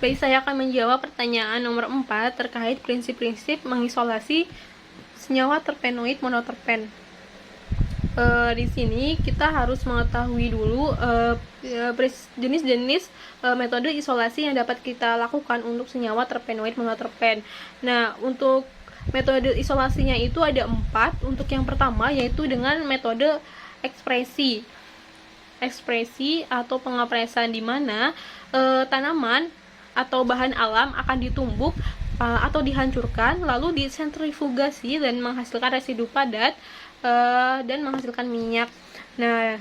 Baik, saya akan menjawab pertanyaan nomor 4 terkait prinsip-prinsip mengisolasi senyawa terpenoid monoterpen. Di sini kita harus mengetahui dulu jenis-jenis metode isolasi yang dapat kita lakukan untuk senyawa terpenoid monoterpen. Nah, untuk metode isolasinya itu ada 4. Untuk yang pertama yaitu dengan metode ekspresi atau pengepresan, di mana tanaman atau bahan alam akan ditumbuk atau dihancurkan lalu disentrifugasi dan menghasilkan residu padat dan menghasilkan minyak. Nah,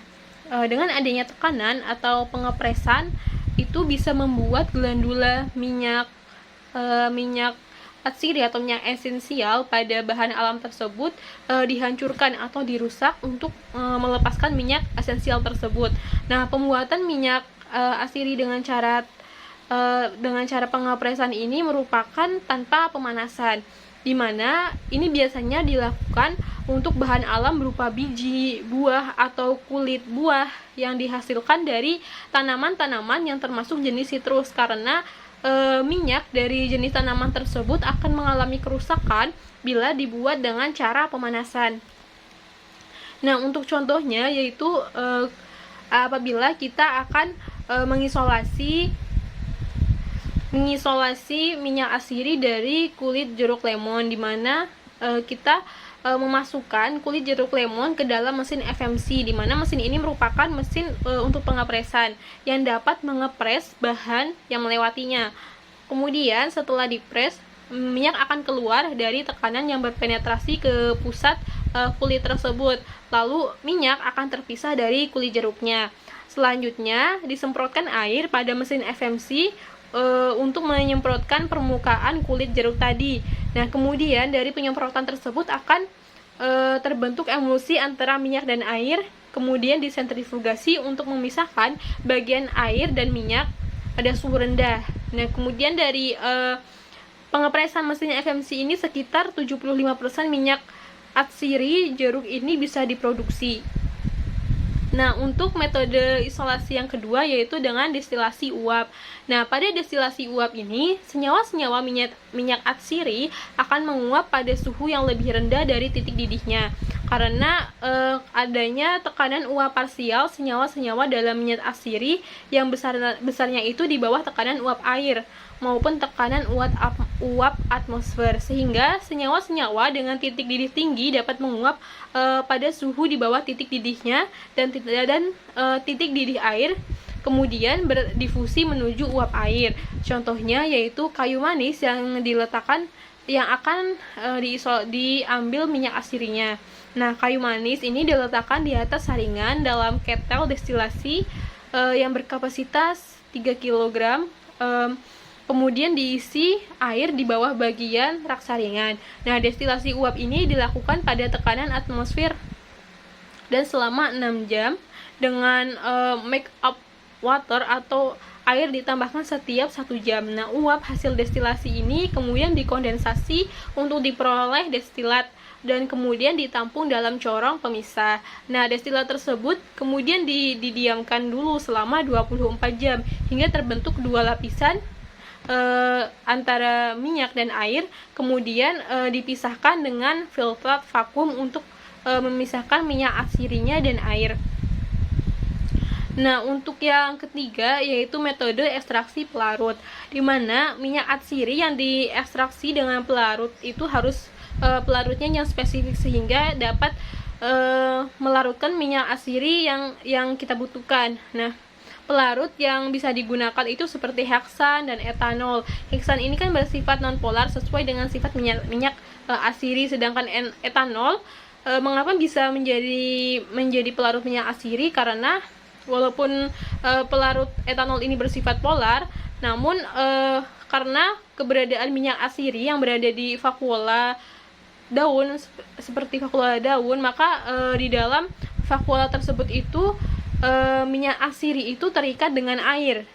dengan adanya tekanan atau pengepresan itu bisa membuat glandula minyak atsiri atau minyak esensial pada bahan alam tersebut dihancurkan atau dirusak untuk melepaskan minyak esensial tersebut. Nah, pembuatan minyak atsiri dengan cara pengepresan ini merupakan tanpa pemanasan, di mana ini biasanya dilakukan untuk bahan alam berupa biji, buah, atau kulit buah yang dihasilkan dari tanaman-tanaman yang termasuk jenis sitrus, karena minyak dari jenis tanaman tersebut akan mengalami kerusakan bila dibuat dengan cara pemanasan. Nah, untuk contohnya yaitu apabila kita akan mengisolasi minyak atsiri dari kulit jeruk lemon, di mana kita memasukkan kulit jeruk lemon ke dalam mesin FMC, di mana mesin ini merupakan mesin untuk pengepresan yang dapat mengepres bahan yang melewatinya. Kemudian setelah dipres, minyak akan keluar dari tekanan yang berpenetrasi ke pusat kulit tersebut. Lalu minyak akan terpisah dari kulit jeruknya. Selanjutnya disemprotkan air pada mesin FMC untuk menyemprotkan permukaan kulit jeruk tadi. Nah, kemudian dari penyemprotan tersebut akan terbentuk emulsi antara minyak dan air, kemudian disentrifugasi untuk memisahkan bagian air dan minyak pada suhu rendah. Nah, kemudian dari pengepresan mesin FMC ini sekitar 75% minyak atsiri jeruk ini bisa diproduksi. Nah, untuk metode isolasi yang kedua yaitu dengan destilasi uap. Nah, pada destilasi uap ini, senyawa-senyawa minyak atsiri akan menguap pada suhu yang lebih rendah dari titik didihnya. Karena adanya tekanan uap parsial senyawa-senyawa dalam minyak atsiri yang besarnya itu di bawah tekanan uap air maupun tekanan uap atmosfer, sehingga senyawa-senyawa dengan titik didih tinggi dapat menguap pada suhu di bawah titik didihnya dan titik didih air kemudian berdifusi menuju uap air. Contohnya yaitu kayu manis yang akan diambil minyak atsirinya. Nah, kayu manis ini diletakkan di atas saringan dalam ketel destilasi yang berkapasitas 3 kg. Kemudian diisi air di bawah bagian rak saringan. Nah, destilasi uap ini dilakukan pada tekanan atmosfer dan selama 6 jam dengan make up water atau air ditambahkan setiap 1 jam. Nah, uap hasil destilasi ini kemudian dikondensasi untuk diperoleh destilat dan kemudian ditampung dalam corong pemisah. Nah, destilat tersebut kemudian didiamkan dulu selama 24 jam hingga terbentuk 2 lapisan antara minyak dan air, kemudian dipisahkan dengan filtrat vakum untuk memisahkan minyak atsirinya dan air. Nah, untuk yang ketiga yaitu metode ekstraksi pelarut, di mana minyak atsiri yang diekstraksi dengan pelarut itu harus pelarutnya yang spesifik sehingga dapat melarutkan minyak atsiri yang kita butuhkan. Nah, pelarut yang bisa digunakan itu seperti heksan dan etanol. Heksan ini kan bersifat nonpolar sesuai dengan sifat minyak atsiri, sedangkan etanol mengapa bisa menjadi pelarut minyak atsiri? Karena walaupun pelarut etanol ini bersifat polar, namun karena keberadaan minyak atsiri yang berada di vakuola daun seperti vakuola daun, maka di dalam vakuola tersebut itu minyak atsiri itu terikat dengan air.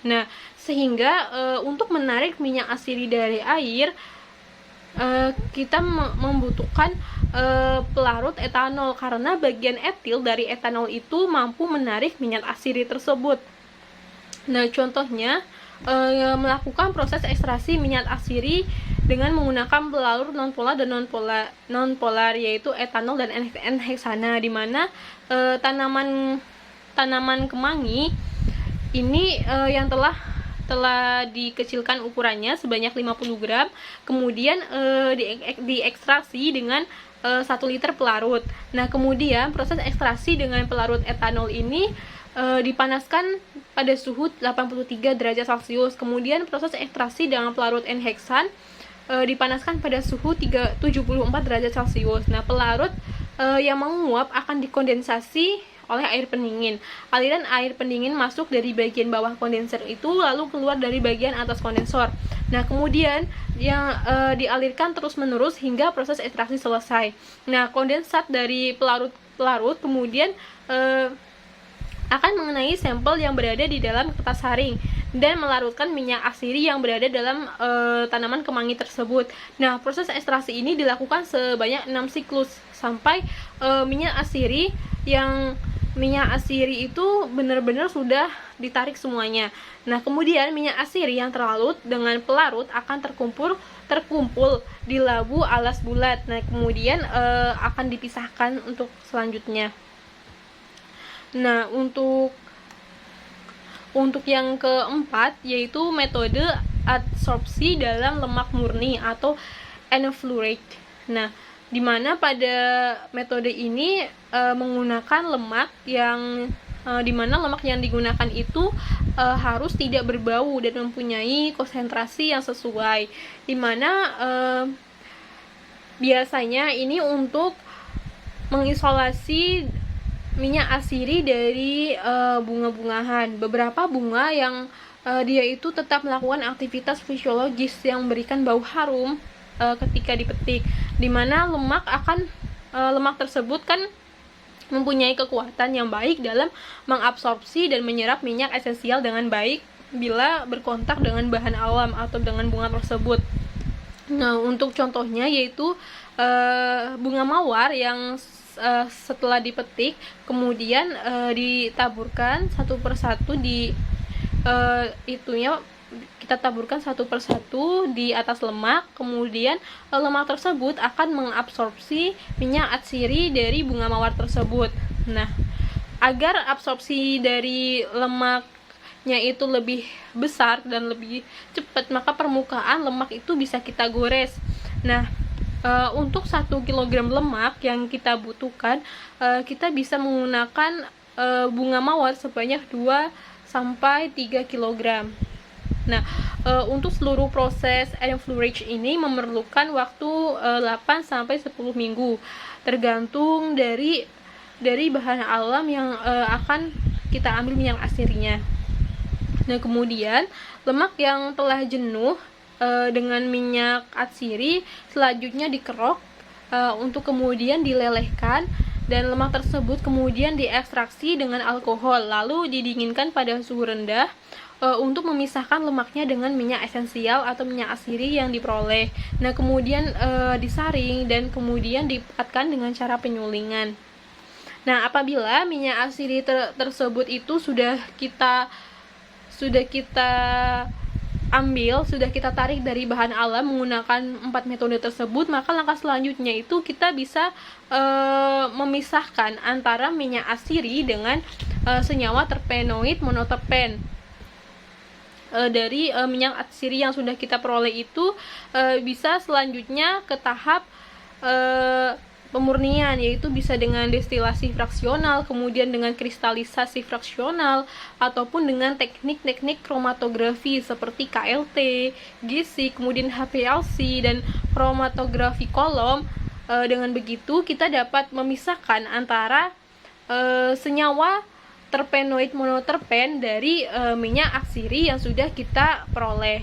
Nah, sehingga untuk menarik minyak atsiri dari air kita membutuhkan pelarut etanol, karena bagian etil dari etanol itu mampu menarik minyak atsiri tersebut. Nah, contohnya melakukan proses ekstraksi minyak atsiri dengan menggunakan pelarut nonpolar dan nonpolar yaitu etanol dan N-heksana, di mana tanaman kemangi ini yang telah dikecilkan ukurannya sebanyak 50 gram, kemudian diekstraksi dengan 1 liter pelarut. Nah, kemudian proses ekstraksi dengan pelarut etanol ini dipanaskan pada suhu 83 derajat Celcius. Kemudian proses ekstraksi dengan pelarut N-heksan dipanaskan pada suhu 74 derajat Celcius. Nah, pelarut yang menguap akan dikondensasi oleh air pendingin. Aliran air pendingin masuk dari bagian bawah kondenser itu lalu keluar dari bagian atas kondensor. Nah, kemudian yang dialirkan terus-menerus hingga proses ekstraksi selesai. Nah, kondensat dari pelarut kemudian akan mengenai sampel yang berada di dalam kertas saring dan melarutkan minyak atsiri yang berada dalam tanaman kemangi tersebut. Nah, proses ekstraksi ini dilakukan sebanyak 6 siklus sampai minyak atsiri itu benar-benar sudah ditarik semuanya. Nah, kemudian minyak atsiri yang terlarut dengan pelarut akan terkumpul di labu alas bulat. Nah, kemudian akan dipisahkan untuk selanjutnya. Nah, untuk yang keempat yaitu metode adsorpsi dalam lemak murni atau enflurate. Nah, di mana pada metode ini menggunakan lemak yang dimana lemak yang digunakan itu harus tidak berbau dan mempunyai konsentrasi yang sesuai, dimana biasanya ini untuk mengisolasi minyak atsiri dari bunga-bungahan. Beberapa bunga yang dia itu tetap melakukan aktivitas fisiologis yang memberikan bau harum ketika dipetik, dimana lemak tersebut kan mempunyai kekuatan yang baik dalam mengabsorpsi dan menyerap minyak esensial dengan baik bila berkontak dengan bahan alam atau dengan bunga tersebut. Nah, untuk contohnya yaitu bunga mawar yang setelah dipetik kemudian ditaburkan satu persatu kita taburkan satu persatu di atas lemak, kemudian lemak tersebut akan mengabsorpsi minyak atsiri dari bunga mawar tersebut. Nah, agar absorpsi dari lemaknya itu lebih besar dan lebih cepat, maka permukaan lemak itu bisa kita gores. Nah, untuk 1 kg lemak yang kita butuhkan, kita bisa menggunakan bunga mawar sebanyak 2-3 kg. Nah, untuk seluruh proses enfleurage ini memerlukan waktu 8-10 minggu, tergantung dari bahan alam yang akan kita ambil minyak atsirinya. Nah, kemudian lemak yang telah jenuh dengan minyak atsiri selanjutnya dikerok untuk kemudian dilelehkan, dan lemak tersebut kemudian diekstraksi dengan alkohol lalu didinginkan pada suhu rendah untuk memisahkan lemaknya dengan minyak esensial atau minyak atsiri yang diperoleh. Nah, kemudian disaring dan kemudian dipekatkan dengan cara penyulingan. Nah, apabila minyak atsiri tersebut itu sudah kita ambil, sudah kita tarik dari bahan alam menggunakan 4 metode tersebut, maka langkah selanjutnya itu kita bisa memisahkan antara minyak atsiri dengan senyawa terpenoid monoterpen. Dari minyak atsiri yang sudah kita peroleh itu bisa selanjutnya ke tahap pemurnian, yaitu bisa dengan destilasi fraksional, kemudian dengan kristalisasi fraksional, ataupun dengan teknik-teknik kromatografi seperti KLT, GC, kemudian HPLC, dan kromatografi kolom. Dengan begitu kita dapat memisahkan antara senyawa terpenoid monoterpen dari minyak atsiri yang sudah kita peroleh.